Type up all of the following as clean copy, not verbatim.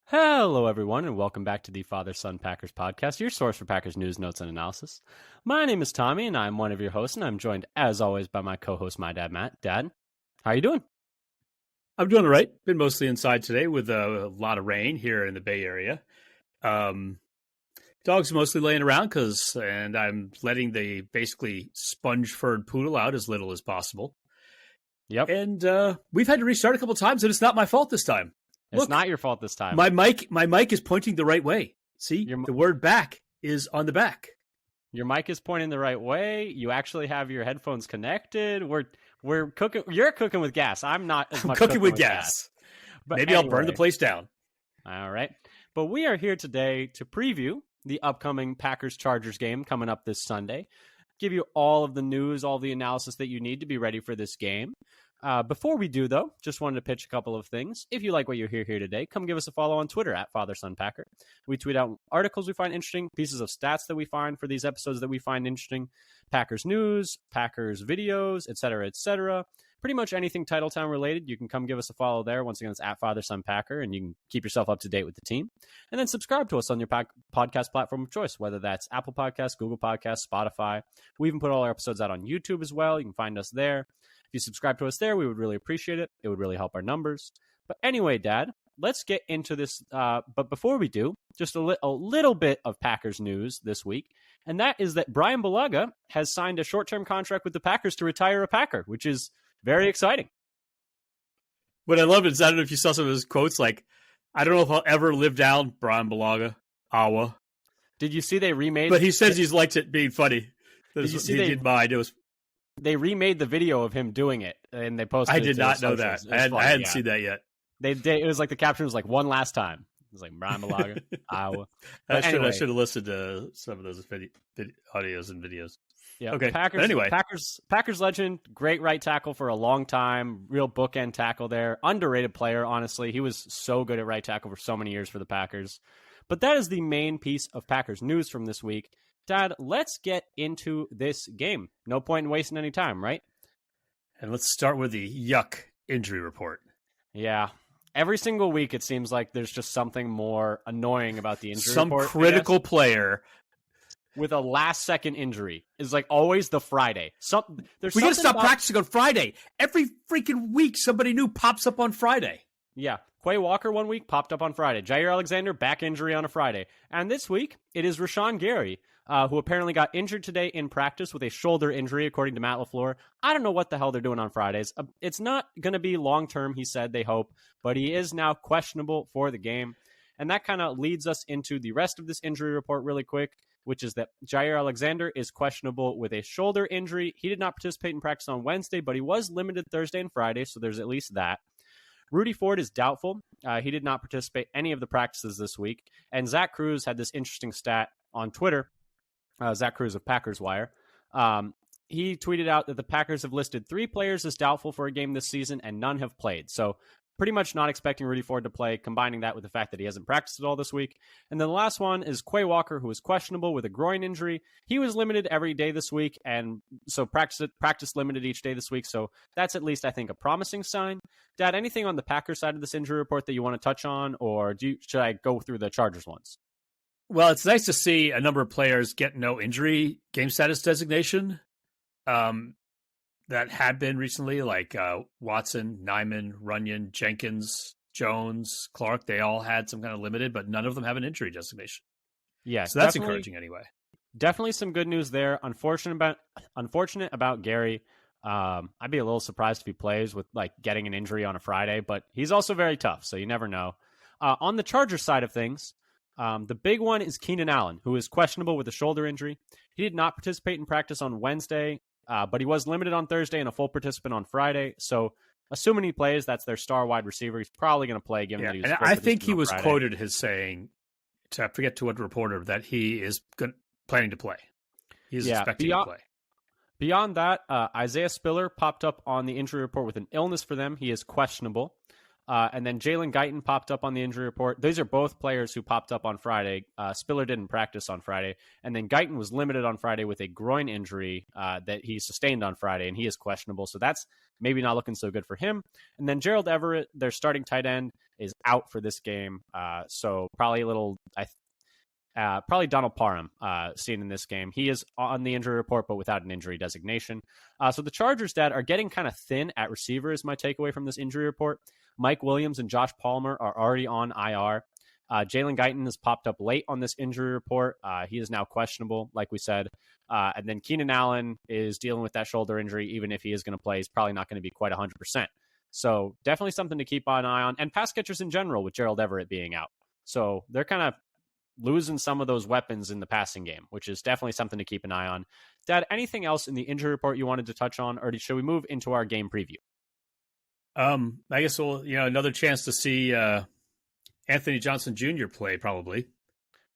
Hello, everyone, and welcome back to the Father-Son Packers podcast, your source for Packers news, notes, and analysis. My name is Tommy, and I'm one of your hosts, and I'm joined, as always, by my co-host, my dad, Matt. Dad, how are you doing? I'm doing all right. Been mostly inside today with a lot of rain here in the Bay Area. Dog's mostly laying around and I'm letting the basically sponge-furred poodle out as little as possible. Yep. And we've had to restart a couple times, and it's not my fault this time. It's not your fault this time. My mic is pointing the right way. See, the word back is on the back. Your mic is pointing the right way. You actually have your headphones connected. We're cooking. You're cooking with gas. I'm not as much cooking with gas. But maybe anyway, I'll burn the place down. All right. But we are here today to preview the upcoming Packers-Chargers game coming up this Sunday. Give you all of the news, all the analysis that you need to be ready for this game. Before we do, though, just wanted to pitch a couple of things. If you like what you hear here today, come give us a follow on Twitter at FatherSonPacker. We tweet out articles we find interesting, pieces of stats that we find for these episodes that we find interesting, Packers news, Packers videos, etc., etc. Pretty much anything Titletown related, you can come give us a follow there. Once again, it's at FatherSonPacker, and you can keep yourself up to date with the team. And then subscribe to us on your podcast platform of choice, whether that's Apple Podcasts, Google Podcasts, Spotify. We even put all our episodes out on YouTube as well. You can find us there. If you subscribe to us there, we would really appreciate it. It would really help our numbers. But anyway, Dad, let's get into this. But before we do, just a little bit of Packers news this week. And that is that Brian Bulaga has signed a short-term contract with the Packers to retire a Packer, which is very exciting. What I love is, I don't know if you saw some of his quotes, like, I don't know if I'll ever live down Brian Bulaga, Awa. Did you see they remade? But he says he's liked it being funny. Did you see he didn't mind. It was. They remade the video of him doing it, and they posted it. I did not know that. I hadn't seen that yet. It was like the caption was like, one last time. It was like, Brian Bulaga, Iowa. I should have listened to some of those audios and videos. Yeah. Okay. Anyway. Packers legend, great right tackle for a long time, real bookend tackle there. Underrated player, honestly. He was so good at right tackle for so many years for the Packers. But that is the main piece of Packers news from this week. Dad, let's get into this game. No point in wasting any time, right? And let's start with the yuck injury report. Yeah. Every single week, it seems like there's just something more annoying about the injury report. Some critical player with a last-second injury is like always the Friday. We got to stop practicing on Friday. Every freaking week, somebody new pops up on Friday. Yeah. Quay Walker one week popped up on Friday. Jair Alexander, back injury on a Friday. And this week, it is Rashawn Gary, who apparently got injured today in practice with a shoulder injury, according to Matt LaFleur. I don't know what the hell they're doing on Fridays. It's not going to be long-term, he said, they hope, but he is now questionable for the game. And that kind of leads us into the rest of this injury report really quick, which is that Jair Alexander is questionable with a shoulder injury. He did not participate in practice on Wednesday, but he was limited Thursday and Friday, so there's at least that. Rudy Ford is doubtful. He did not participate in any of the practices this week. And Zach Cruz had this interesting stat on Twitter. Zach Cruz of Packers Wire. He tweeted out that the Packers have listed 3 players as doubtful for a game this season, and none have played. So pretty much not expecting Rudy Ford to play, combining that with the fact that he hasn't practiced at all this week. And then the last one is Quay Walker, who is questionable with a groin injury. He was limited every day this week, and so practice limited each day this week. So that's at least, I think, a promising sign. Dad, anything on the Packers side of this injury report that you want to touch on, or should I go through the Chargers ones? Well, it's nice to see a number of players get no injury game status designation that had been recently, like Watson, Nyman, Runyon, Jenkins, Jones, Clark. They all had some kind of limited, but none of them have an injury designation. Yeah, so that's encouraging anyway. Definitely some good news there. Unfortunate about Gary. I'd be a little surprised if he plays with like getting an injury on a Friday, but he's also very tough, so you never know. On the Chargers side of things, the big one is Keenan Allen, who is questionable with a shoulder injury. He did not participate in practice on Wednesday, but he was limited on Thursday and a full participant on Friday. So assuming he plays, that's their star wide receiver. He's probably going to play, given that he was. And I think he was quoted as saying, I forget to what reporter, that he is planning to play. He's expecting to play. Beyond that, Isaiah Spiller popped up on the injury report with an illness for them. He is questionable. And then Jalen Guyton popped up on the injury report. These are both players who popped up on Friday. Spiller didn't practice on Friday. And then Guyton was limited on Friday with a groin injury that he sustained on Friday, and he is questionable. So that's maybe not looking so good for him. And then Gerald Everett, their starting tight end, is out for this game. So probably a little... probably Donald Parham seen in this game. He is on the injury report, but without an injury designation. So the Chargers, Dad, are getting kind of thin at receiver is my takeaway from this injury report. Mike Williams and Josh Palmer are already on IR. Jalen Guyton has popped up late on this injury report. He is now questionable, like we said. And then Keenan Allen is dealing with that shoulder injury. Even if he is going to play, he's probably not going to be quite 100%. So definitely something to keep an eye on. And pass catchers in general with Gerald Everett being out. So they're kind of losing some of those weapons in the passing game, which is definitely something to keep an eye on. Dad, anything else in the injury report you wanted to touch on, or should we move into our game preview? I guess we'll, another chance to see Anthony Johnson Jr. play, probably.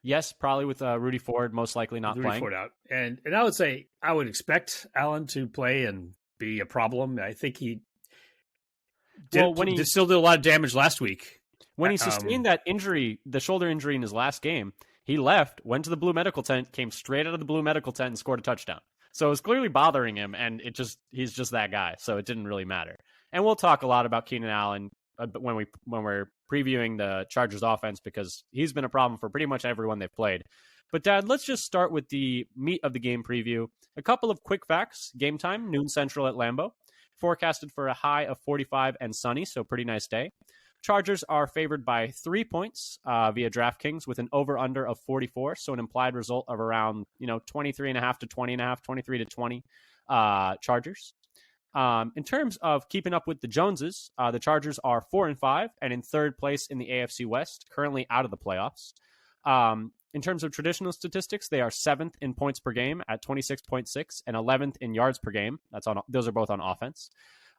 Yes, probably with Rudy Ford most likely not playing. Ford out. And I would say I would expect Allen to play and be a problem. I think he still did a lot of damage last week. When he sustained that injury, the shoulder injury in his last game, he left, went to the Blue Medical tent, came straight out of the Blue Medical tent and scored a touchdown. So it was clearly bothering him, and he's just that guy. So it didn't really matter. And we'll talk a lot about Keenan Allen when we're previewing the Chargers offense, because he's been a problem for pretty much everyone they've played. But Dad, let's just start with the meat of the game preview. A couple of quick facts. Game time, noon Central at Lambeau. Forecasted for a high of 45 and sunny, so pretty nice day. Chargers are favored by 3 points via DraftKings with an over-under of 44, so an implied result of around 23.5 to 20.5, 23 to 20 Chargers. In terms of keeping up with the Joneses, the Chargers are 4-5 and in third place in the AFC West, currently out of the playoffs. In terms of traditional statistics, they are 7th in points per game at 26.6 and 11th in yards per game. Those are both on offense.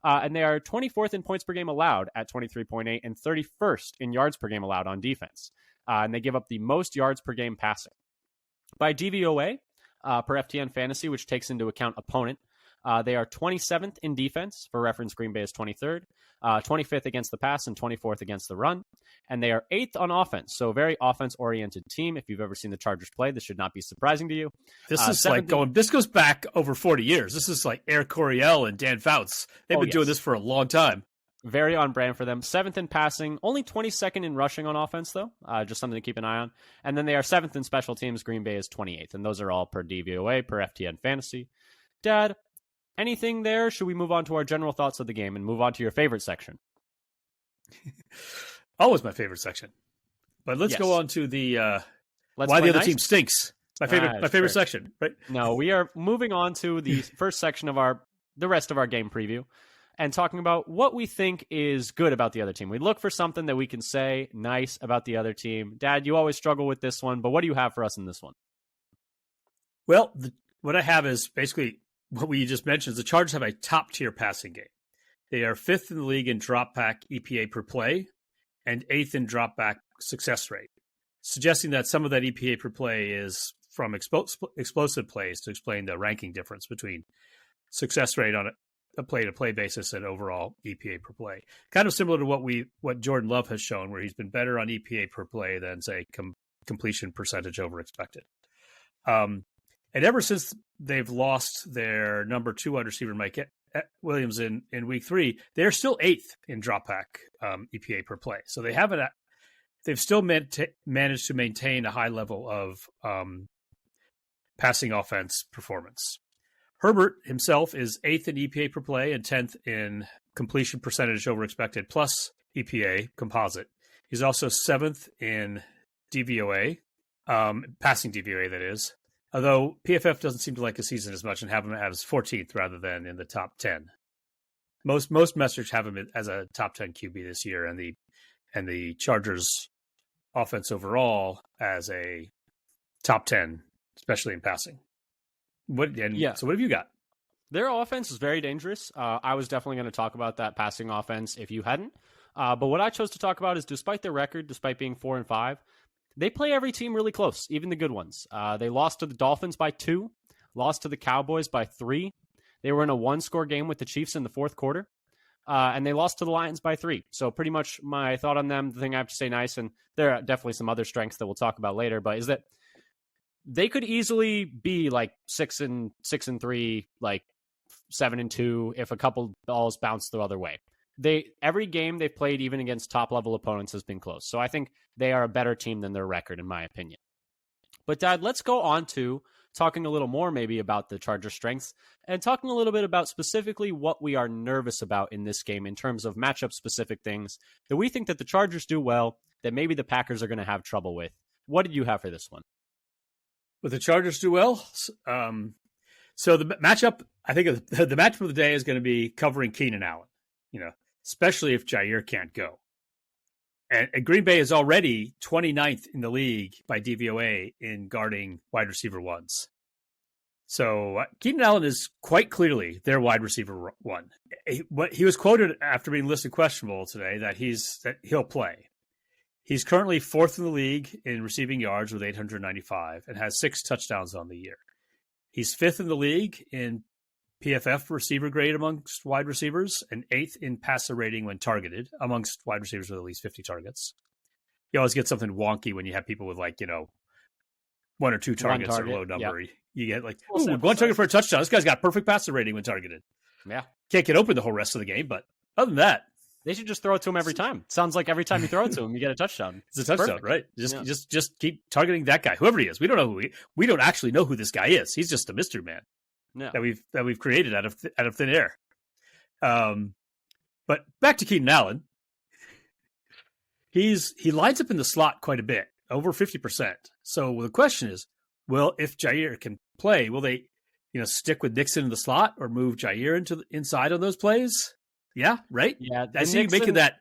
And they are 24th in points per game allowed at 23.8 and 31st in yards per game allowed on defense. And they give up the most yards per game passing. By DVOA, per FTN Fantasy, which takes into account opponent, they are 27th in defense. For reference, Green Bay is 23rd, 25th against the pass, and 24th against the run. And they are 8th on offense, so a very offense-oriented team. If you've ever seen the Chargers play, this should not be surprising to you. This is this goes back over 40 years. This is like Eric Coryell and Dan Fouts. They've been doing this for a long time. Very on brand for them. 7th in passing, only 22nd in rushing on offense, though. Just something to keep an eye on. And then they are 7th in special teams. Green Bay is 28th. And those are all per DVOA, per FTN Fantasy. Dad, anything there? Should we move on to our general thoughts of the game and move on to your favorite section? Always my favorite section. But let's go on to the why the other team stinks. My favorite section, right? No, we are moving on to the first section of the rest of our game preview and talking about what we think is good about the other team. We look for something that we can say nice about the other team. Dad, you always struggle with this one, but what do you have for us in this one? Well, what I have is basically what we just mentioned. The Chargers have a top-tier passing game. They are 5th in the league in drop-back EPA per play and 8th in drop-back success rate, suggesting that some of that EPA per play is from explosive plays to explain the ranking difference between success rate on a play-to-play basis and overall EPA per play. Kind of similar to what Jordan Love has shown, where he's been better on EPA per play than, say, completion percentage over expected. And ever since they've lost their number 2 wide receiver, Mike Williams, in week 3, they're still 8th in dropback EPA per play. So they've still managed to maintain a high level of passing offense performance. Herbert himself is 8th in EPA per play and 10th in completion percentage over expected plus EPA composite. He's also 7th in DVOA, passing DVOA, that is. Although PFF doesn't seem to like his season as much and have him as 14th rather than in the top 10. Most metrics have him as a top 10 QB this year, and the Chargers offense overall as a top 10, especially in passing. So what have you got? Their offense is very dangerous. I was definitely going to talk about that passing offense if you hadn't. But what I chose to talk about is, despite their record, despite being 4-5, they play every team really close, even the good ones. They lost to the Dolphins by 2, lost to the Cowboys by 3. They were in a 1-score game with the Chiefs in the fourth quarter. and they lost to the Lions by 3. So pretty much my thought on them, the thing I have to say nice, and there are definitely some other strengths that we'll talk about later, but is that they could easily be like 6-3, like 7-2 if a couple balls bounce the other way. Every game they've played, even against top level opponents, has been close. So I think they are a better team than their record, in my opinion. But Dad, let's go on to talking a little more maybe about the Chargers' strengths and talking a little bit about specifically what we are nervous about in this game in terms of matchup specific things that we think that the Chargers do well, that maybe the Packers are going to have trouble with. What did you have for this one? What the Chargers do well? So the matchup, I think the matchup of the day is going to be covering Keenan Allen, especially if Jair can't go. And Green Bay is already 29th in the league by DVOA in guarding wide receiver ones. So Keenan Allen is quite clearly their wide receiver one. He was quoted after being listed questionable today that he'll play. He's currently 4th in the league in receiving yards with 895 and has 6 touchdowns on the year. He's 5th in the league in PFF receiver grade amongst wide receivers and 8th in passer rating when targeted amongst wide receivers with at least 50 targets. You always get something wonky when you have people with 1 or 2 targets or low number. Yep. You get one target for a touchdown. This guy's got perfect passer rating when targeted. Yeah. Can't get open the whole rest of the game, but other than that, they should just throw it to him every time. Sounds like every time you throw it to him, you get a touchdown. It's a touchdown, right? Just keep targeting that guy, whoever he is. We don't know we don't actually know who this guy is. He's just a mystery man that we've created out of thin air. But back to Keenan Allen, he lines up in the slot quite a bit, over 50%. So the question is, well, if Jair can play, will they stick with Nixon in the slot or move Jair into the inside on those plays? Yeah, right? Yeah. I see you making that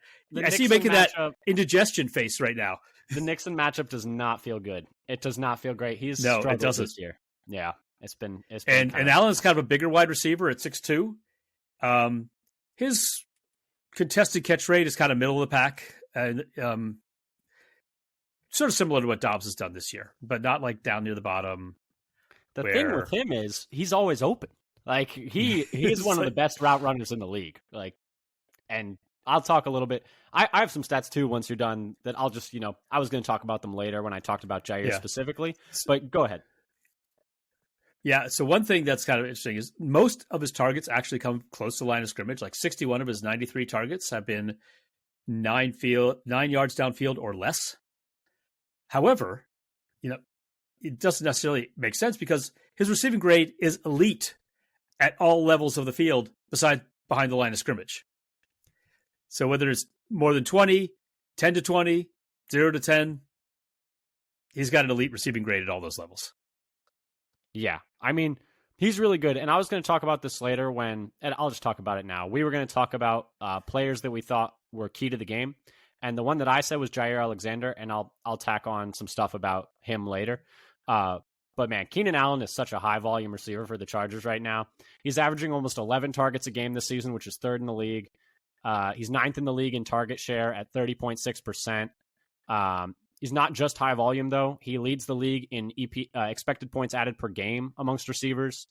indigestion face right now. The Nixon matchup does not feel good. It does not feel great. He's struggled this year. Yeah. It's been and Allen's kind of a bigger wide receiver at 6'2". His contested catch rate is kind of middle of the pack. And sort of similar to what Dobbs has done this year, but not down near the bottom. The thing with him is he's always open. He is one of the best route runners in the league. And I'll talk a little bit. I have some stats too once you're done that I'll just, I was going to talk about them later when I talked about Jair specifically, but go ahead. Yeah. So one thing that's kind of interesting is most of his targets actually come close to the line of scrimmage. 61 of his 93 targets have been 9 yards downfield or less. However, it doesn't necessarily make sense because his receiving grade is elite at all levels of the field besides behind the line of scrimmage. So whether it's more than 20, 10 to 20, 0 to 10, he's got an elite receiving grade at all those levels. Yeah. I mean, he's really good. And I was going to talk about this later and I'll just talk about it now. We were going to talk about players that we thought were key to the game. And the one that I said was Jair Alexander, and I'll tack on some stuff about him later. But man, Keenan Allen is such a high volume receiver for the Chargers right now. He's averaging almost 11 targets a game this season, which is 3rd in the league. He's 9th in the league in target share at 30.6%. He's not just high volume though. He leads the league in expected points added per game amongst receivers.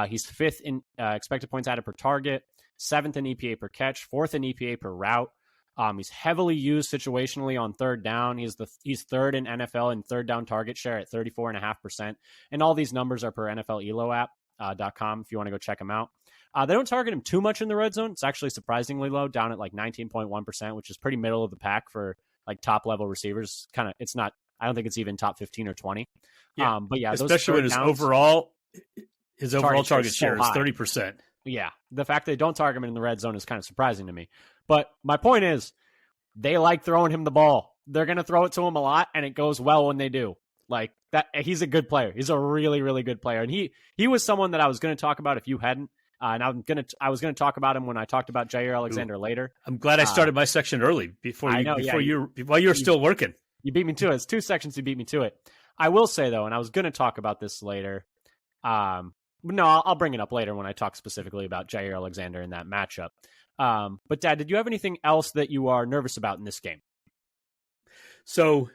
He's 5th in expected points added per target, 7th in EPA per catch, 4th in EPA per route. He's heavily used situationally on 3rd down. He's 3rd in NFL in 3rd down target share at 34.5%. And all these numbers are per NFLEloapp.com if you want to go check them out. They don't target him too much in the red zone. It's actually surprisingly low, down at 19.1%, which is pretty middle of the pack for top level receivers. I don't think it's even top 15 or 20. Yeah. But yeah, especially when his overall target share is 30%. Yeah. The fact that they don't target him in the red zone is kind of surprising to me. But my point is, they like throwing him the ball. They're going to throw it to him a lot, and it goes well when they do. He's a good player. He's a really, really good player. And he was someone that I was going to talk about if you hadn't. And I was going to talk about him when I talked about Jair Alexander later. I'm glad I started my section early while you were still working. You beat me to it. It's 2 sections. You beat me to it. I will say though, and I was going to talk about this later. No, I'll bring it up later when I talk specifically about Jair Alexander in that matchup. But Dad, did you have anything else that you are nervous about in this game? So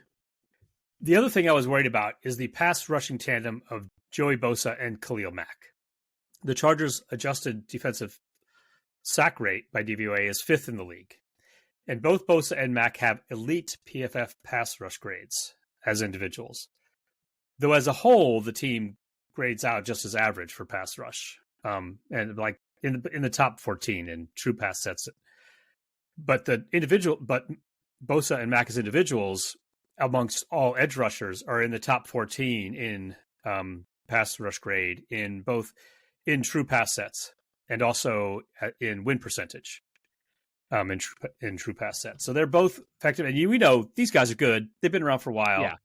the other thing I was worried about is the pass rushing tandem of Joey Bosa and Khalil Mack. The Chargers adjusted defensive sack rate by DVOA is 5th in the league. And both Bosa and Mack have elite PFF pass rush grades as individuals. Though as a whole, the team grades out just as average for pass rush, and like in the top 14 in true pass sets. But Bosa and Mack as individuals, amongst all edge rushers, are in the top 14 in pass rush grade in both in true pass sets and also in win percentage. In true pass sets, so they're both effective, and we know these guys are good. They've been around for a while. Yeah,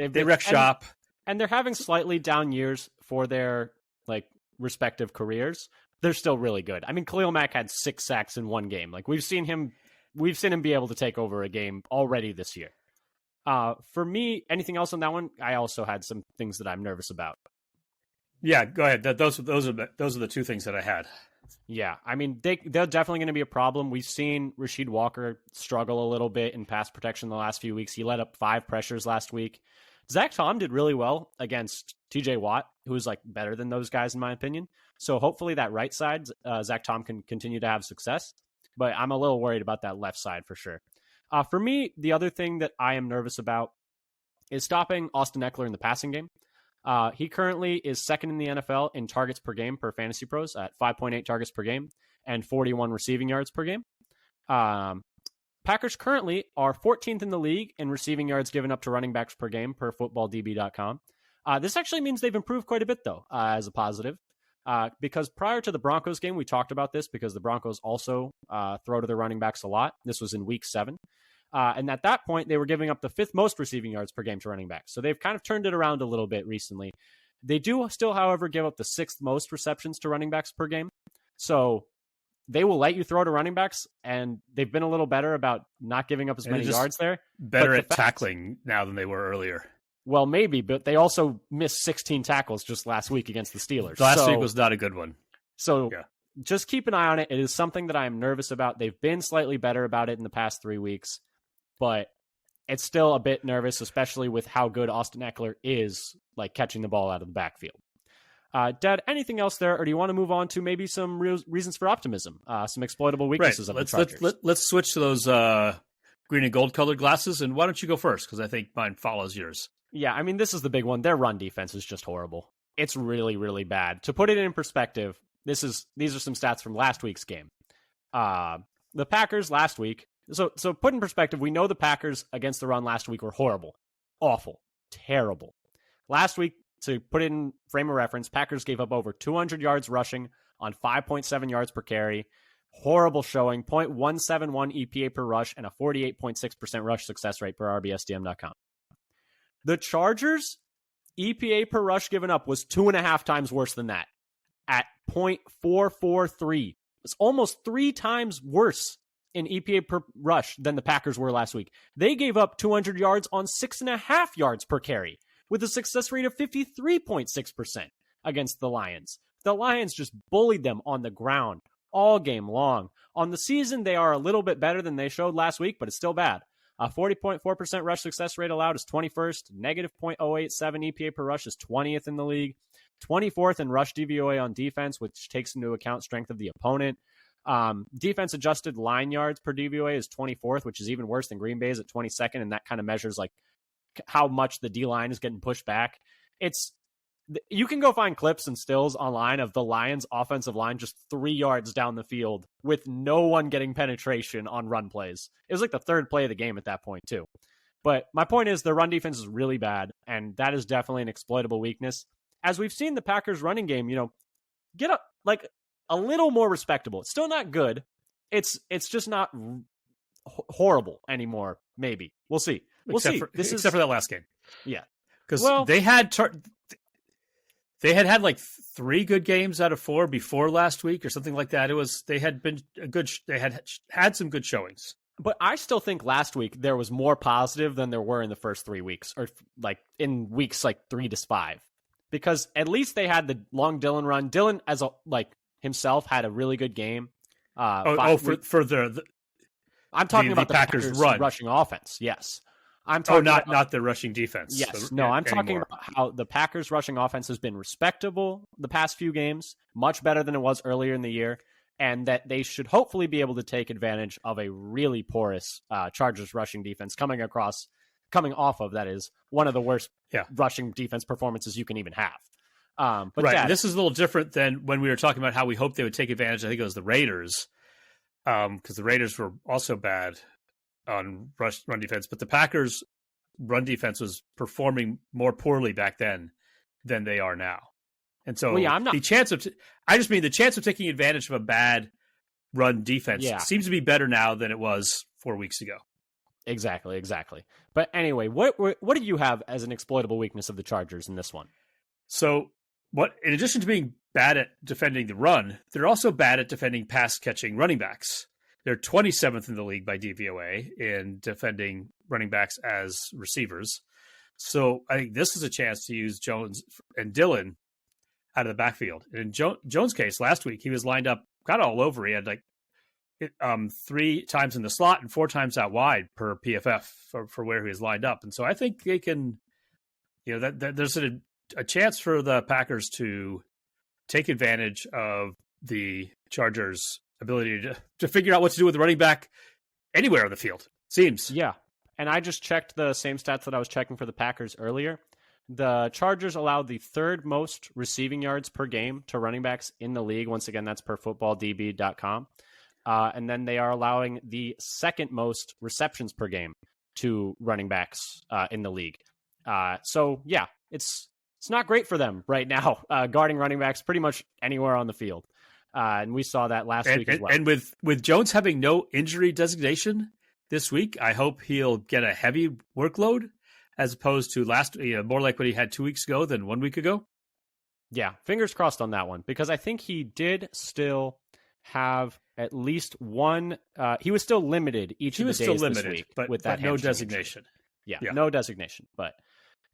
they wreck shop, and they're having slightly down years for their like respective careers. They're still really good. I mean, Khalil Mack had 6 sacks in one game. Like we've seen him be able to take over a game already this year. For me, anything else on that one? I also had some things that I'm nervous about. Yeah, go ahead. Those are the 2 things that I had. Yeah, I mean, they're definitely going to be a problem. We've seen Rasheed Walker struggle a little bit in pass protection the last few weeks. He let up 5 pressures last week. Zach Tom did really well against TJ Watt, who is like better than those guys in my opinion. So hopefully that right side, Zach Tom can continue to have success. But I'm a little worried about that left side for sure. For me, the other thing that I am nervous about is stopping Austin Eckler in the passing game. He currently is second in the NFL in targets per game per Fantasy Pros at 5.8 targets per game and 41 receiving yards per game. Packers currently are 14th in the league in receiving yards given up to running backs per game per footballdb.com. This actually means they've improved quite a bit, though, as a positive. Because prior to the Broncos game, we talked about this because the Broncos also throw to their running backs a lot. This was in week 7. And at that point, they were giving up the 5th most receiving yards per game to running backs. So they've kind of turned it around a little bit recently. They do still, however, give up the 6th most receptions to running backs per game. So they will let you throw to running backs, and they've been a little better about not giving up as many yards there. Better at tackling now than they were earlier. Well, maybe, but they also missed 16 tackles just last week against the Steelers. Last week was not a good one. So just keep an eye on it. It is something that I am nervous about. They've been slightly better about it in the past 3 weeks. But it's still a bit nervous, especially with how good Austin Eckler is, like catching the ball out of the backfield. Dad, anything else there, or do you want to move on to maybe some reasons for optimism, some exploitable weaknesses of the Chargers? Let's switch to those green and gold colored glasses, and why don't you go first? Because I think mine follows yours. Yeah, I mean, this is the big one. Their run defense is just horrible. It's really, really bad. To put it in perspective, these are some stats from last week's game. The Packers last week. So put in perspective, we know the Packers against the run last week were horrible, awful, terrible. Last week, to put it in frame of reference, Packers gave up over 200 yards rushing on 5.7 yards per carry. Horrible showing, 0.171 EPA per rush, and a 48.6% rush success rate per RBSDM.com. The Chargers' EPA per rush given up was 2.5 times worse than that, at 0.443. It's almost 3 times worse in EPA per rush than the Packers were last week. They gave up 200 yards on 6.5 yards per carry, with a success rate of 53.6% against the Lions. The Lions just bullied them on the ground all game long. On the season, they are a little bit better than they showed last week, but it's still bad. 40.4% rush success rate allowed is 21st. Negative 0.087 EPA per rush is 20th in the league. 24th in rush DVOA on defense, which takes into account strength of the opponent. Defense adjusted line yards per DVOA is 24th, which is even worse than Green Bay's at 22nd, and that kind of measures like how much the D line is getting pushed back. You can go find clips and stills online of the Lions offensive line just 3 yards down the field with no one getting penetration on run plays. It was like the 3rd play of the game at that point too. But my point is their run defense is really bad, and that is definitely an exploitable weakness. As we've seen the Packers running game, get up like a little more respectable. It's still not good. It's just not horrible anymore. Maybe we'll see. Except for that last game. Yeah, because they had like 3 good games out of 4 before last week or something like that. They had some good showings. But I still think last week there was more positive than there were in the first 3 weeks, or like in weeks like 3 to 5, because at least they had the long Dillon run. Dillon himself had a really good game. I'm talking about the Packers rushing offense. Yes. I'm talking not the rushing defense. Yes. I'm talking about how the Packers rushing offense has been respectable the past few games, much better than it was earlier in the year. and that they should hopefully be able to take advantage of a really porous Chargers rushing defense coming off of, that is, one of the worst rushing defense performances you can even have. But right. Dad, This is a little different than when we were talking about how we hoped they would take advantage. I think it was the Raiders, because the Raiders were also bad on run defense, but the Packers' run defense was performing more poorly back then than they are now. And so the chance of taking advantage of a bad run defense seems to be better now than it was 4 weeks ago. Exactly. But anyway, what do you have as an exploitable weakness of the Chargers in this one? So, in addition to being bad at defending the run, they're also bad at defending pass-catching running backs. They're 27th in the league by DVOA in defending running backs as receivers. So I think this is a chance to use Jones and Dillon out of the backfield. And in Jones' case, last week, he was lined up kind of all over. He had 3 times in the slot and 4 times out wide per PFF for where he was lined up. And so I think they can, there's a chance for the Packers to take advantage of the Chargers' ability to figure out what to do with the running back anywhere on the field, seems. Yeah. And I just checked the same stats that I was checking for the Packers earlier. The Chargers allowed the 3rd most receiving yards per game to running backs in the league. Once again, that's per footballdb.com. And then they are allowing the 2nd most receptions per game to running backs in the league. So, yeah, it's not great for them right now, guarding running backs pretty much anywhere on the field. And we saw that last week as well. And with Jones having no injury designation this week, I hope he'll get a heavy workload as opposed to more like what he had 2 weeks ago than 1 week ago. Yeah, fingers crossed on that one, because I think he did still have at least one. He was still limited each of the days this week, with that no designation. Yeah, no designation. But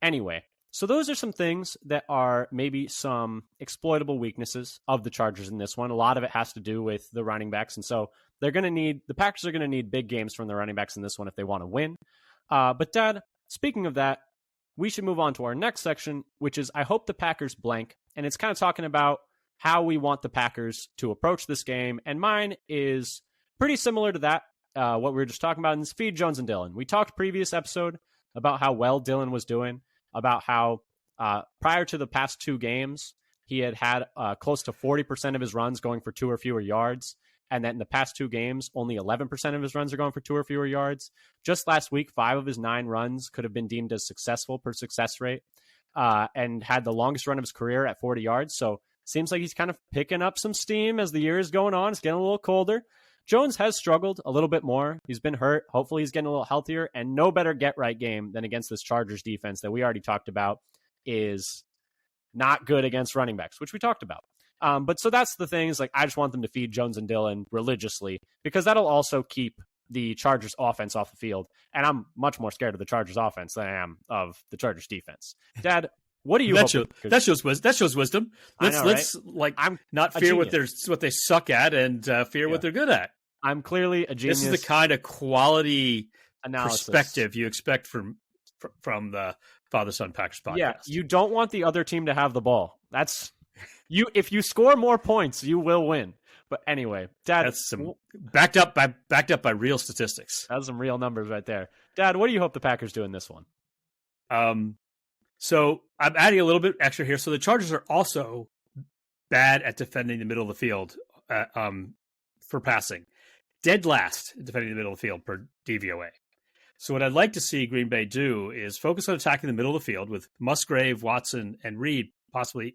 anyway, so those are some things that are maybe some exploitable weaknesses of the Chargers in this one. A lot of it has to do with the running backs, and so the Packers are going to need big games from the running backs in this one if they want to win. But Dad, speaking of that, we should move on to our next section, which is I hope the Packers blank, and it's kind of talking about how we want the Packers to approach this game, and mine is pretty similar to that, what we were just talking about, and it's feed Jones and Dillon. We talked previous episode about how well Dillon was doing, about how prior to the past 2 games, he had close to 40% of his runs going for 2 or fewer yards, and that in the past 2 games, only 11% of his runs are going for 2 or fewer yards. Just last week, 5 of his 9 runs could have been deemed as successful per success rate, and had the longest run of his career at 40 yards. So seems like he's kind of picking up some steam as the year is going on. It's getting a little colder. Jones has struggled a little bit more. He's been hurt. Hopefully he's getting a little healthier, and no better get-right game than against this Chargers defense that we already talked about is not good against running backs, which we talked about. But so that's the thing, is like, I just want them to feed Jones and Dillon religiously, because that'll also keep the Chargers offense off the field. And I'm much more scared of the Chargers offense than I am of the Chargers defense. Dad, what do you hope? That shows wisdom. Let's I'm not fear what they suck at and fear what they're good at. I'm clearly a genius. This is the kind of quality analysis perspective you expect from the Father Son Packers podcast. Yeah, you don't want the other team to have the ball. That's you. If you score more points, you will win. But anyway, Dad, that's some backed up by real statistics. That's some real numbers right there. Dad, what do you hope the Packers do in this one? So I'm adding a little bit extra here. So the Chargers are also bad at defending the middle of the field for passing. Dead last defending the middle of the field per DVOA. So what I'd like to see Green Bay do is focus on attacking the middle of the field with Musgrave, Watson, and Reed possibly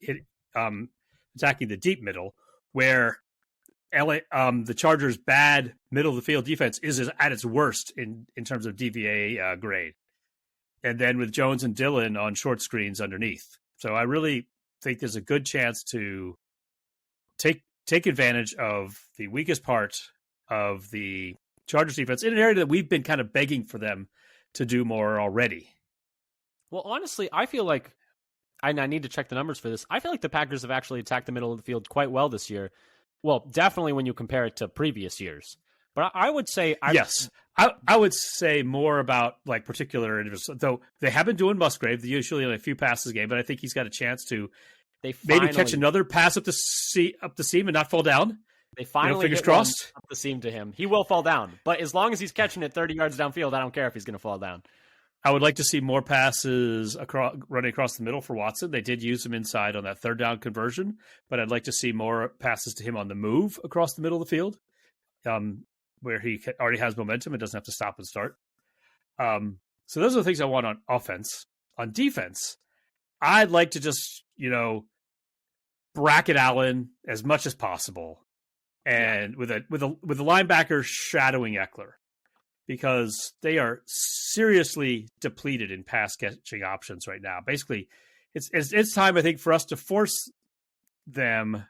attacking the deep middle, where the Chargers' bad middle of the field defense is at its worst in terms of DVA grade. And then with Jones and Dillon on short screens underneath. So I really think there's a good chance to take advantage of the weakest part of the Chargers defense in an area that we've been kind of begging for them to do more already. Well, honestly, I feel like, and I need to check the numbers for this, I feel like the Packers have actually attacked the middle of the field quite well this year. Well, definitely when you compare it to previous years. But I would say... Yes. I would say more about like particular individuals. Though they have been doing Musgrave, usually on a few passes a game, but I think he's got a chance to maybe catch another pass up the seam and not fall down. They finally fingers hit one crossed. up the seam to him. He will fall down, but as long as he's catching it 30 yards downfield, I don't care if he's going to fall down. I would like to see more passes running across the middle for Watson. They did use him inside on that third down conversion, but I'd like to see more passes to him on the move across the middle of the field, where he already has momentum and doesn't have to stop and start. So those are the things I want on offense. On defense, I'd like to just, bracket Allen as much as possible, and with the linebacker shadowing Eckler, because they are seriously depleted in pass catching options right now. Basically, it's time, I think, for us to force them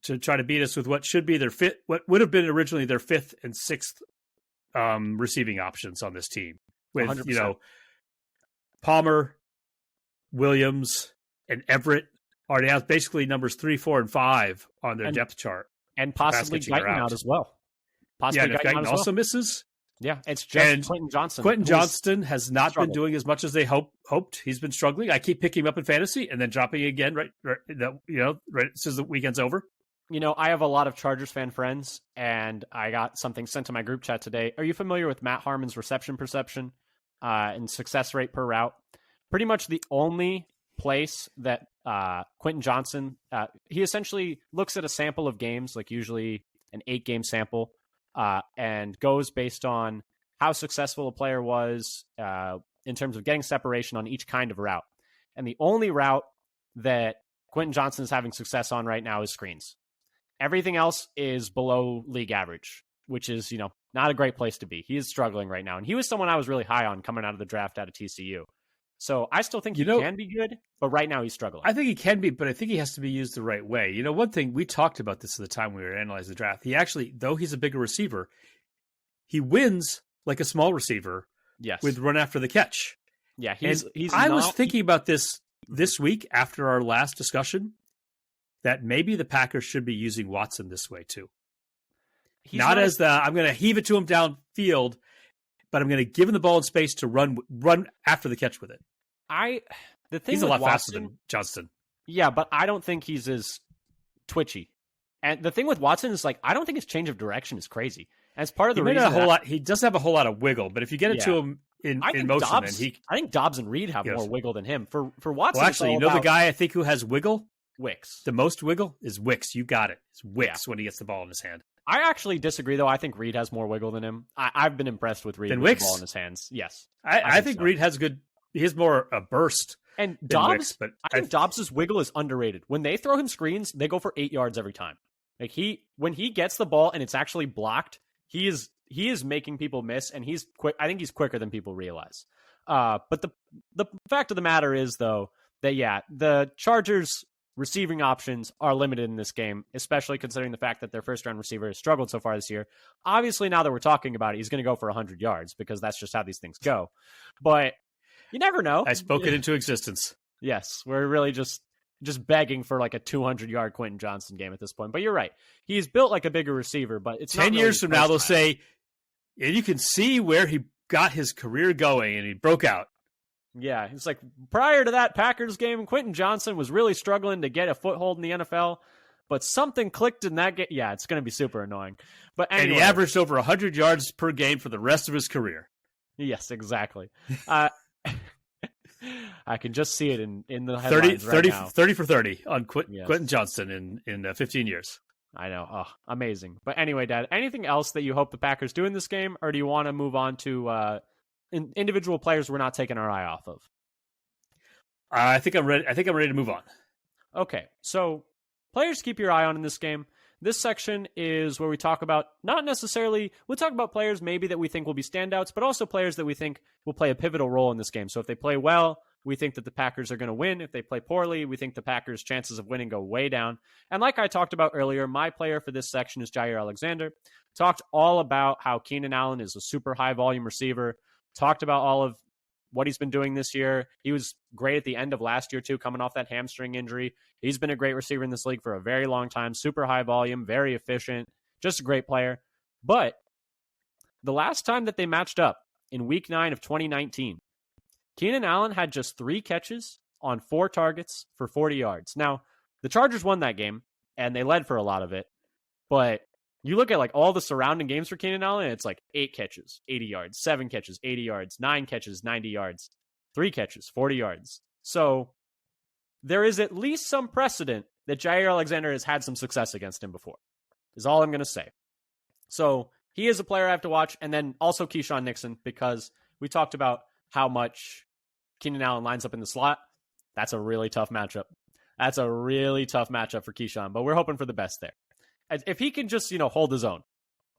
to try to beat us with what should be what would have been originally their fifth and sixth receiving options on this team, with 100%. Palmer, Williams, and Everett already has basically numbers 3, 4, and 5 on their depth chart, and possibly Guyton out as well. Possibly if Guyton also misses. Yeah, it's just Quentin Johnson. Quentin Johnston has not been doing as much as they hoped. He's been struggling. I keep picking him up in fantasy and then dropping again right as soon as the weekend's over. I have a lot of Chargers fan friends, and I got something sent to my group chat today. Are you familiar with Matt Harmon's reception perception and success rate per route? Pretty much the only place that Quentin Johnson, he essentially looks at a sample of games, like usually an 8-game sample, and goes based on how successful a player was in terms of getting separation on each kind of route. And the only route that Quentin Johnson is having success on right now is screens. Everything else is below league average, which is, not a great place to be. He is struggling right now. And he was someone I was really high on coming out of the draft out of TCU. So I still think he can be good, but right now he's struggling. I think he can be, but I think he has to be used the right way. One thing, we talked about this at the time we were analyzing the draft. He actually, though he's a bigger receiver, he wins like a small receiver with run after the catch. Yeah, I was thinking about this week after our last discussion, that maybe the Packers should be using Watson this way too. I'm going to heave it to him downfield, but I'm going to give him the ball in space to run after the catch with it. He's a lot faster than Johnston. Yeah, but I don't think he's as twitchy. And the thing with Watson is, I don't think his change of direction is crazy. As part of the reason he doesn't have a whole lot of wiggle, but if you get it to him in motion, then I think Dobbs and Reed have more wiggle than him. For Watson, well, actually, the guy I think who has wiggle, Wicks. The most wiggle is Wicks. You got it. It's Wicks when he gets the ball in his hand. I actually disagree, though. I think Reed has more wiggle than him. I've been impressed with Reed with Wicks? the ball in his hands. Yes. I think Reed has he has more a burst. And Dobbs, Wicks, I think Dobbs' wiggle is underrated. When they throw him screens, they go for 8 yards every time. When he gets the ball and it's actually blocked, he is making people miss, and he's quick. I think he's quicker than people realize. But the fact of the matter is, though, that the Chargers' receiving options are limited in this game, especially considering the fact that their first-round receiver has struggled so far this year. Obviously, now that we're talking about it, he's going to go for 100 yards because that's just how these things go. But you never know. I spoke it into existence. Yes, we're really just begging for a 200-yard Quentin Johnson game at this point. But you're right. He's built like a bigger receiver, but it's 10 years from now, they'll say, and you can see where he got his career going, and he broke out. Yeah, it's prior to that Packers game, Quentin Johnson was really struggling to get a foothold in the NFL, but something clicked in that game. Yeah, it's going to be super annoying. But anyway, and he averaged over 100 yards per game for the rest of his career. Yes, exactly. I can just see it in the headlines 30 for 30 on Quentin Johnston in 15 years. I know. Oh, amazing. But anyway, Dad, anything else that you hope the Packers do in this game, or do you want to move on to individual players we're not taking our eye off of? I think I'm ready. I think I'm ready to move on. Okay, so players to keep your eye on in this game. This section is where we talk about we'll talk about players maybe that we think will be standouts, but also players that we think will play a pivotal role in this game. So if they play well, we think that the Packers are going to win. If they play poorly, we think the Packers' chances of winning go way down. And like I talked about earlier, my player for this section is Jair Alexander. Talked all about how Keenan Allen is a super high volume receiver. Talked about all of what he's been doing this year. He was great at the end of last year, too, coming off that hamstring injury. He's been a great receiver in this league for a very long time. Super high volume, very efficient, just a great player. But the last time that they matched up in Week 9 of 2019, Keenan Allen had just 3 catches on 4 targets for 40 yards. Now, the Chargers won that game, and they led for a lot of it. But you look at like all the surrounding games for Keenan Allen, it's like 8 catches, 80 yards, 7 catches, 80 yards, 9 catches, 90 yards, 3 catches, 40 yards. So there is at least some precedent that Jair Alexander has had some success against him before, is all I'm going to say. So he is a player I have to watch. And then also Keyshawn Nixon, because we talked about how much Keenan Allen lines up in the slot. That's a really tough matchup. That's a really tough matchup for Keyshawn, but we're hoping for the best there. If he can just, hold his own,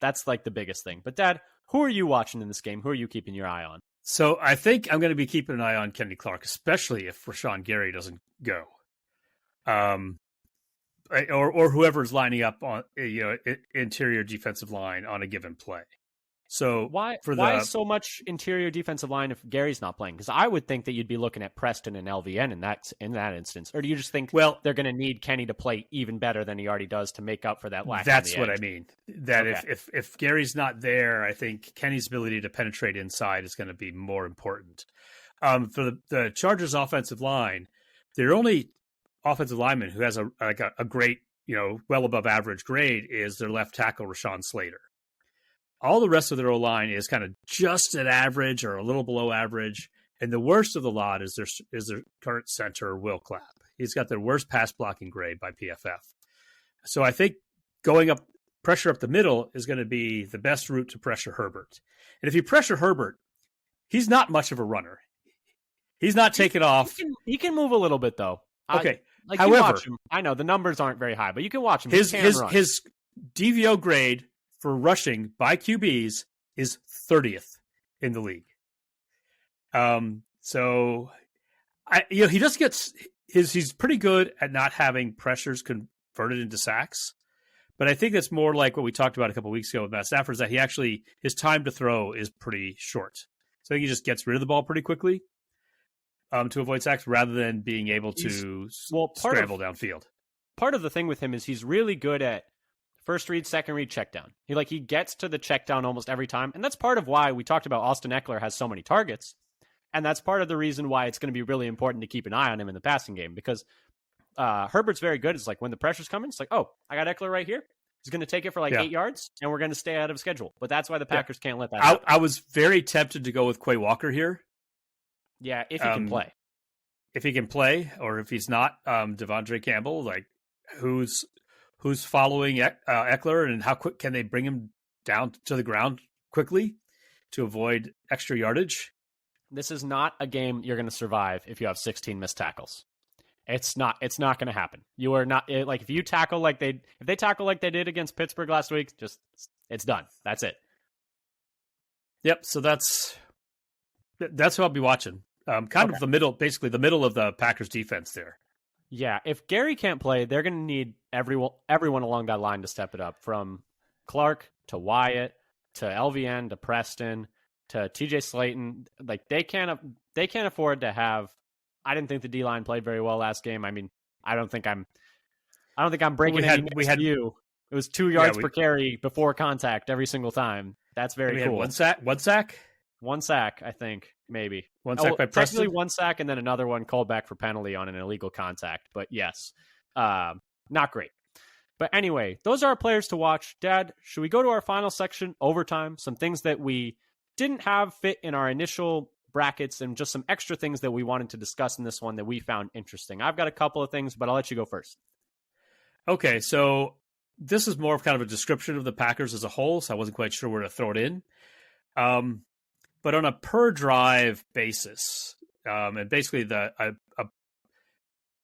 that's like the biggest thing. But Dad, who are you watching in this game? Who are you keeping your eye on? So I think I'm going to be keeping an eye on Kenny Clark, especially if Rashawn Gary doesn't go. Or whoever's lining up on interior defensive line on a given play. So why so much interior defensive line if Gary's not playing? Because I would think that you'd be looking at Preston and LVN in that instance. Or do you just think they're going to need Kenny to play even better than he already does to make up for that lack? That's what I mean. That okay. if Gary's not there, I think Kenny's ability to penetrate inside is going to be more important. For the Chargers offensive line, their only offensive lineman who has a great, well above average grade is their left tackle, Rashawn Slater. All the rest of their O-line is kind of just at average or a little below average. And the worst of the lot is their current center, Will Clapp. He's got the worst pass blocking grade by PFF. So I think going up, pressure up the middle is going to be the best route to pressure Herbert. And if you pressure Herbert, he's not much of a runner. He's not taking off. He can move a little bit, though. Okay. However, you watch him. I know the numbers aren't very high, but you can watch him. His DVO grade for rushing by QBs is 30th in the league. So he just gets he's pretty good at not having pressures converted into sacks. But I think that's more like what we talked about a couple of weeks ago with Matt Stafford, is that his time to throw is pretty short. So I think he just gets rid of the ball pretty quickly to avoid sacks rather than being able to scramble downfield. Part of the thing with him is he's really good at first read, second read, check down. He gets to the check down almost every time. And that's part of why we talked about Austin Eckler has so many targets. And that's part of the reason why it's going to be really important to keep an eye on him in the passing game, because Herbert's very good. It's like when the pressure's coming, it's like, oh, I got Eckler right here. He's going to take it for 8 yards, and we're going to stay out of schedule. But that's why the Packers can't let that happen. I was very tempted to go with Quay Walker here. Yeah, if he can play. If he can play, or if he's not, Devondre Campbell, who's following Eckler, and how quick can they bring him down to the ground quickly to avoid extra yardage? This is not a game you're going to survive if you have 16 missed tackles. It's not going to happen. You are not if they tackle like they did against Pittsburgh last week, it's done. That's it. Yep. So that's who I'll be watching. Of the middle, basically the middle of the Packers defense there. Yeah, if Gary can't play, they're going to need everyone along that line to step it up, from Clark to Wyatt to LVN to Preston to TJ Slayton. They can't afford to have. I didn't think the D-line played very well last game. I mean, I don't think I'm breaking any view. It was 2 yards per carry before contact every single time. That's very cool. One sack. One sack, I think, maybe. One sack by Preston? Technically one sack, and then another one called back for penalty on an illegal contact. But yes, not great. But anyway, those are our players to watch. Dad, should we go to our final section, overtime? Some things that we didn't have fit in our initial brackets, and just some extra things that we wanted to discuss in this one that we found interesting. I've got a couple of things, but I'll let you go first. Okay, so this is more of kind of a description of the Packers as a whole, so I wasn't quite sure where to throw it in. But on a per drive basis, and basically a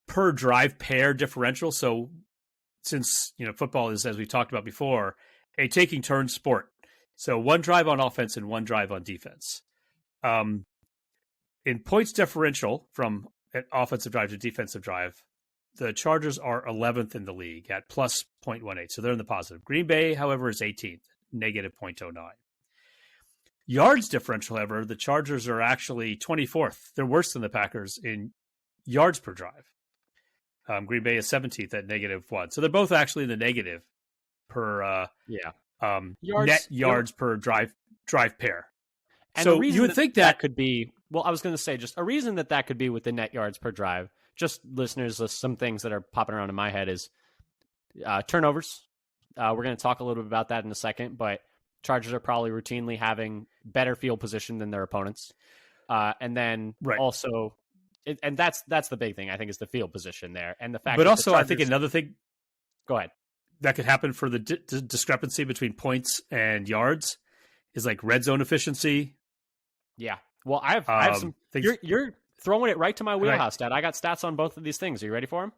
per drive pair differential. So since football is, as we talked about before, a taking turns sport. So one drive on offense and one drive on defense. In points differential from an offensive drive to defensive drive, the Chargers are 11th in the league at plus 0.18. So they're in the positive. Green Bay, however, is 18th, negative 0.09. Yards differential, however, the Chargers are actually 24th. They're worse than the Packers in yards per drive. Green Bay is 17th at negative 1. So they're both actually in the negative per net yards per drive pair. And so you would think that could be, well, I was going to say just a reason that could be with the net yards per drive. Just listeners, some things that are popping around in my head is turnovers. We're going to talk a little bit about that in a second, but Chargers are probably routinely having better field position than their opponents. And then also, and that's the big thing, I think, is the field position there. And the fact but that also, Chargers, I think another thing. Go ahead. That could happen for the discrepancy between points and yards is like red zone efficiency. Yeah. Well, I have some things. You're throwing it right to my wheelhouse, Dad. I got stats on both of these things. Are you ready for them?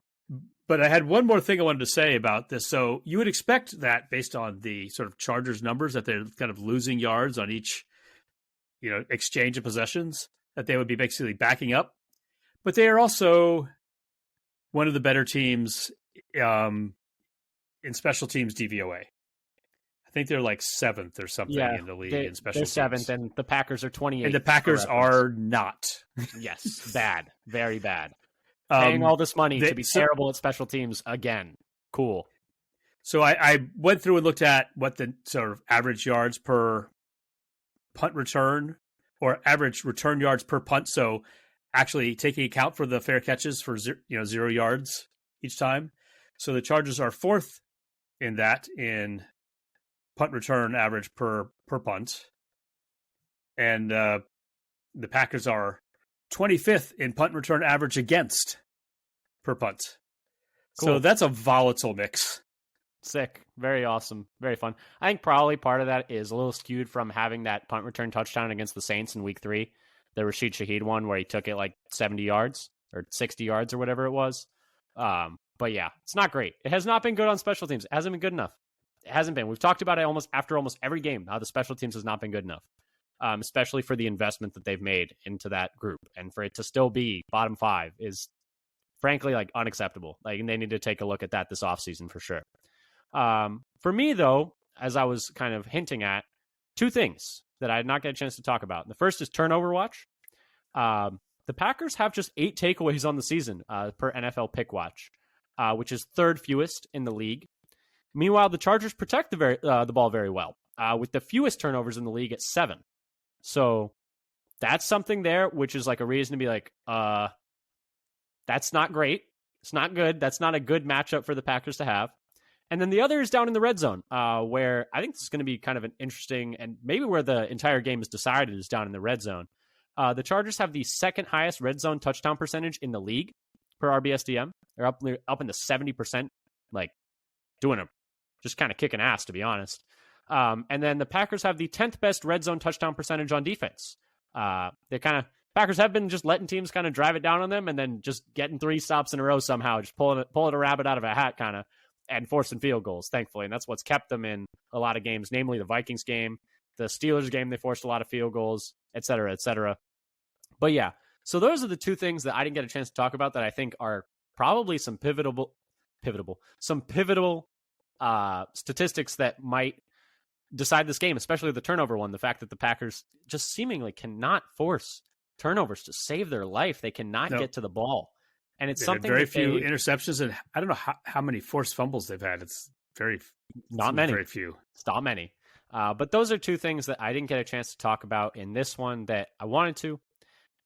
But I had one more thing I wanted to say about this. So you would expect that based on the sort of Chargers numbers that they're kind of losing yards on each, exchange of possessions, that they would be basically backing up. But they are also one of the better teams in special teams DVOA. I think they're like 7th or something in the league in special teams. They're 7th, and the Packers are 28th. And the Packers are not. Yes, bad. Very bad. Paying all this money to be terrible at special teams again. Cool. So I went through and looked at what the sort of average yards per punt return or average return yards per punt. So actually taking account for the fair catches for 0 yards each time. So the Chargers are 4th in that in punt return average per punt. And the Packers are 25th in punt return average against per punt. Cool. So that's a volatile mix. Sick. Very awesome. Very fun. I think probably part of that is a little skewed from having that punt return touchdown against the Saints in week 3. The Rashid Shaheed one where he took it like 70 yards or 60 yards or whatever it was. But yeah, it's not great. It has not been good on special teams. It hasn't been good enough. It hasn't been. We've talked about it after almost every game, how the special teams has not been good enough. Especially for the investment that they've made into that group. And for it to still be bottom 5 is frankly like unacceptable. Like, they need to take a look at that this offseason for sure. For me, though, as I was kind of hinting at, 2 things that I did not get a chance to talk about. The first is turnover watch. The Packers have just 8 takeaways on the season per NFL pick watch, which is 3rd fewest in the league. Meanwhile, the Chargers protect the ball very well, with the fewest turnovers in the league at 7. So that's something there, which is like a reason to be like, that's not great. It's not good. That's not a good matchup for the Packers to have. And then the other is down in the red zone, where I think this is going to be kind of an interesting, and maybe where the entire game is decided is down in the red zone. The Chargers have the 2nd highest red zone touchdown percentage in the league per RBSDM. They're up in the 70%, like just kind of kicking ass, to be honest. And then the Packers have the 10th best red zone touchdown percentage on defense. Packers have been just letting teams kind of drive it down on them and then just getting 3 stops in a row somehow, just pulling a rabbit out of a hat kind of, and forcing field goals, thankfully. And that's what's kept them in a lot of games, namely the Vikings game, the Steelers game, they forced a lot of field goals, et cetera, et cetera. But yeah, so those are the 2 things that I didn't get a chance to talk about that I think are probably some pivotal statistics that might decide this game, especially the turnover one. The fact that the Packers just seemingly cannot force turnovers to save their life. They cannot get to the ball. And it's something very few interceptions, and I don't know how many forced fumbles they've had. It's not many. Very few. It's not many. But those are 2 things that I didn't get a chance to talk about in this one that I wanted to.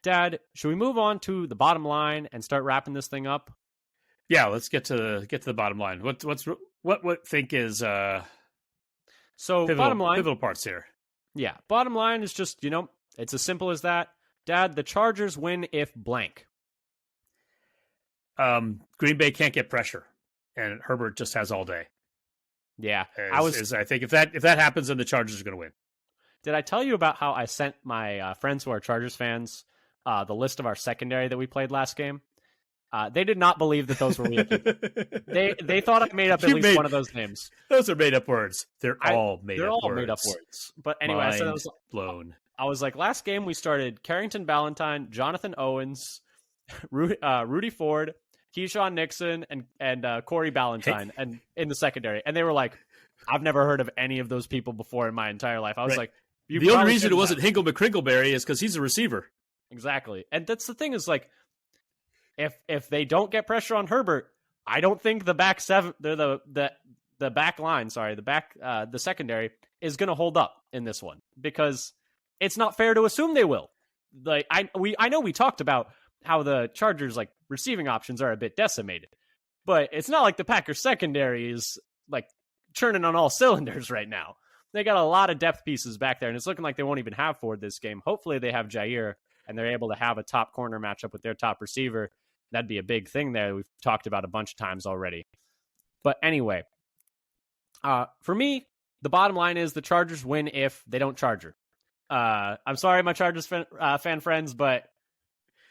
Dad, should we move on to the bottom line and start wrapping this thing up? Yeah, let's get to the bottom line. What think is bottom line, pivotal parts here? Yeah, bottom line is just, it's as simple as that. Dad, the Chargers win if blank. Green Bay can't get pressure, and Herbert just has all day. Yeah, I think if that happens, then the Chargers are going to win. Did I tell you about how I sent my friends who are Chargers fans the list of our secondary that we played last game? They did not believe that those were real people. They thought I made up at least one of those names. Those are made up words. They're all made up words. But anyway, I said blown. I was like, last game we started Carrington Ballantyne, Jonathan Owens, Rudy Ford, Keyshawn Nixon, and Corey Ballantyne, and in the secondary. And they were like, I've never heard of any of those people before in my entire life. I was like, the only reason it wasn't Hingle McCringleberry is because he's a receiver. Exactly. And that's the thing is, like, if they don't get pressure on Herbert, I don't think the back seven, the back line, the secondary is going to hold up in this one, because it's not fair to assume they will. Like, I know we talked about how the Chargers, like, receiving options are a bit decimated, but it's not like the Packers secondary is like churning on all cylinders right now. They got a lot of depth pieces back there, and it's looking like they won't even have Ford this game. Hopefully they have Jair, and they're able to have a top corner matchup with their top receiver. That'd be a big thing there. We've talked about a bunch of times already. But anyway, for me, the bottom line is the Chargers win if they don't Charger. I'm sorry, my Chargers fan friends, but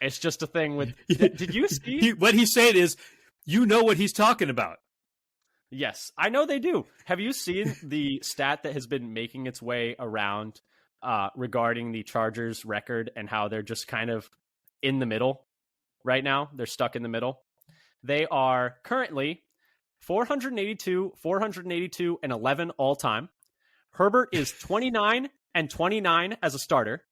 it's just a thing with... Did you see? What he's saying is, you know what he's talking about. Yes, I know they do. Have you seen the stat that has been making its way around regarding the Chargers record and how they're just kind of in the middle right now? They're stuck in the middle. They are currently 482, 482, and 11 all time. Herbert is 29 and 29 as a starter.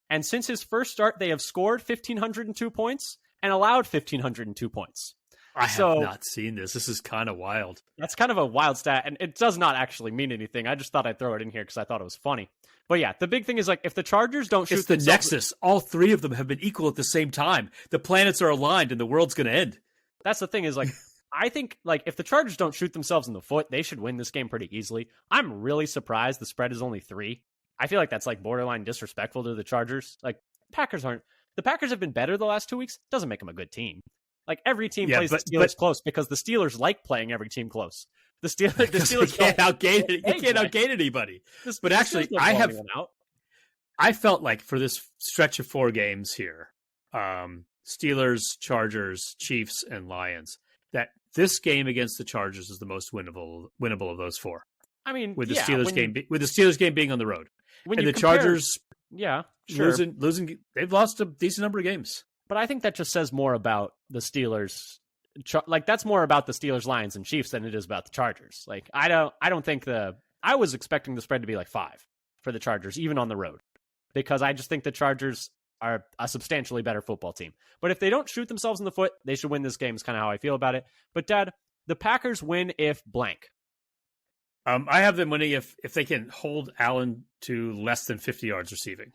And since his first start, they have scored 1,502 points and allowed 1,502 points. I have not seen this. This is kind of wild. That's kind of a wild stat, and it does not actually mean anything. I just thought I'd throw it in here because I thought it was funny. But yeah, the big thing is, like, if the Chargers don't shoot... It's the nexus. All three of them have been equal at the same time. The planets are aligned, and the world's going to end. That's the thing is, like, I think, like, if the Chargers don't shoot themselves in the foot, they should win this game pretty easily. I'm really surprised the spread is only 3. I feel like that's, like, borderline disrespectful to the Chargers. Like, the Packers have been better the last 2 weeks. Doesn't make them a good team. Like, every team plays the Steelers close because the Steelers like playing every team close. The Steelers can't outgain it. You can't outgain anybody. But actually, I felt like for this stretch of 4 games here, Steelers, Chargers, Chiefs, and Lions, that this game against the Chargers is the most winnable of those 4. I mean, with the Steelers game being on the road, and the Chargers, losing, they've lost a decent number of games. But I think that just says more about the Steelers. Like, that's more about the Steelers, Lions, and Chiefs than it is about the Chargers. Like, I don't think I was expecting the spread to be like 5 for the Chargers, even on the road, because I just think the Chargers are a substantially better football team. But if they don't shoot themselves in the foot, they should win this game is kind of how I feel about it. But Dad, the Packers win if blank. I have them winning if they can hold Allen to less than 50 yards receiving.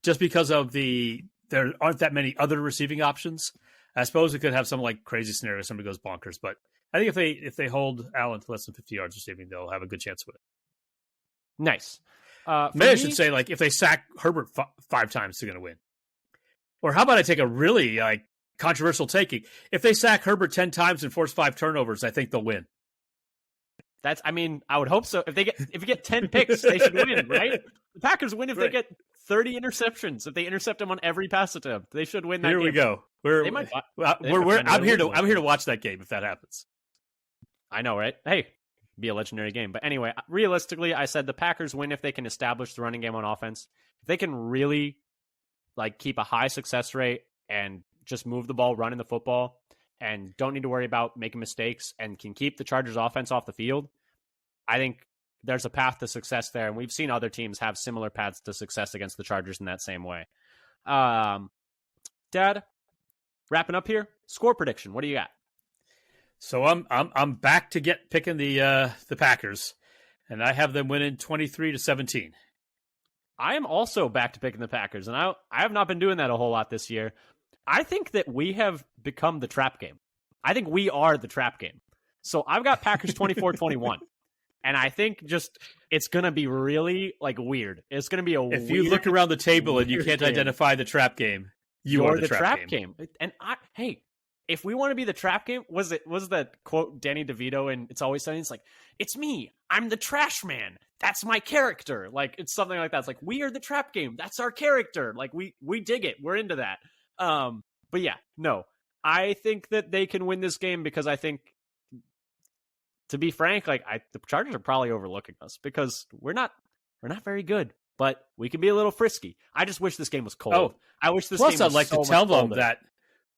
Just because of there aren't that many other receiving options. I suppose we could have some like crazy scenario, somebody goes bonkers, but I think if they hold Allen to less than 50 yards receiving, they'll have a good chance with it. Nice. Maybe I should say, like, if they sack Herbert 5 times, they're going to win. Or how about I take a really controversial taking? If they sack Herbert 10 times and force 5 turnovers, I think they'll win. I would hope so. If you get 10 picks, they should win, right? The Packers win if they get 30 interceptions. If they intercept them on every pass attempt, they should win that game. Here we go. I'm here to watch that game if that happens. I know, right? Hey, be a legendary game. But anyway, realistically, I said the Packers win if they can establish the running game on offense. If they can really keep a high success rate and just move the ball, running the football, and don't need to worry about making mistakes and can keep the Chargers offense off the field, I think there's a path to success there. And we've seen other teams have similar paths to success against the Chargers in that same way. Dad, wrapping up here, score prediction. What do you got? So I'm back to picking the Packers, and I have them winning 23-17. I am also back to picking the Packers, and I have not been doing that a whole lot this year. I think that we have become the trap game. I think we are the trap game. So I've got Packers 24-21. And I think just it's going to be really weird. It's going to be if you look around the table and you can't identify the trap game, you're the trap game. And if we want to be the trap game, was that quote Danny DeVito and It's Always Sunny? It's like, it's me. I'm the trash man. That's my character. It's something like that. It's like, we are the trap game. That's our character. We dig it. We're into that. But yeah, no. I think that they can win this game because I think, to be frank, the Chargers are probably overlooking us because we're not very good, but we can be a little frisky. I just wish this game was cold. Oh, I wish this plus game was I'd like so to tell them colder. that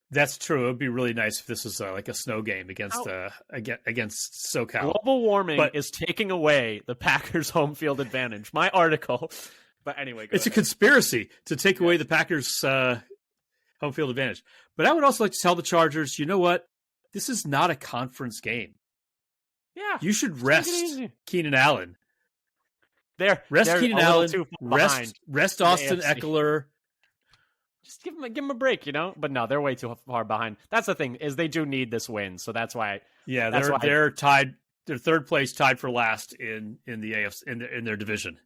that's true. It would be really nice if this was a snow game against SoCal. Global warming is taking away the Packers' home field advantage. My article. But anyway, it's a conspiracy to take away the Packers' home field advantage. But I would also like to tell the Chargers, you know what? This is not a conference game. Yeah, you should rest Keenan Allen. Rest Keenan Allen. Rest Austin Eckler. Just give him a break, But no, they're way too far behind. That's the thing is they do need this win, so that's why. Yeah, they're tied they're third place, tied for last in the AFC in their division.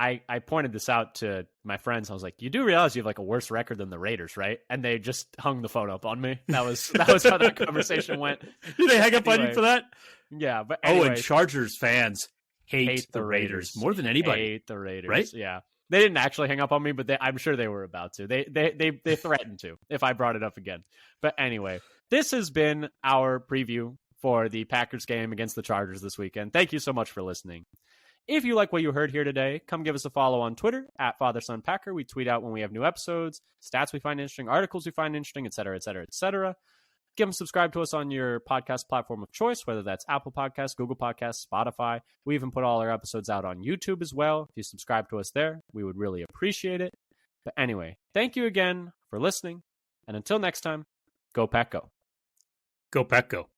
I pointed this out to my friends. I was like, "You do realize you have like a worse record than the Raiders, right?" And they just hung the phone up on me. That was how that conversation went. Did they hang up on you for that? Yeah, but anyway, and Chargers fans hate the Raiders more than anybody. Hate the Raiders, right? Yeah, they didn't actually hang up on me, but I'm sure they were about to. They threatened to if I brought it up again. But anyway, this has been our preview for the Packers game against the Chargers this weekend. Thank you so much for listening. If you like what you heard here today, come give us a follow on Twitter at FatherSonPacker. We tweet out when we have new episodes, stats we find interesting, articles we find interesting, et cetera, et cetera, et cetera. Give them subscribe to us on your podcast platform of choice, whether that's Apple Podcasts, Google Podcasts, Spotify. We even put all our episodes out on YouTube as well. If you subscribe to us there, we would really appreciate it. But anyway, thank you again for listening. And until next time, go Pack Go. Go Pack Go.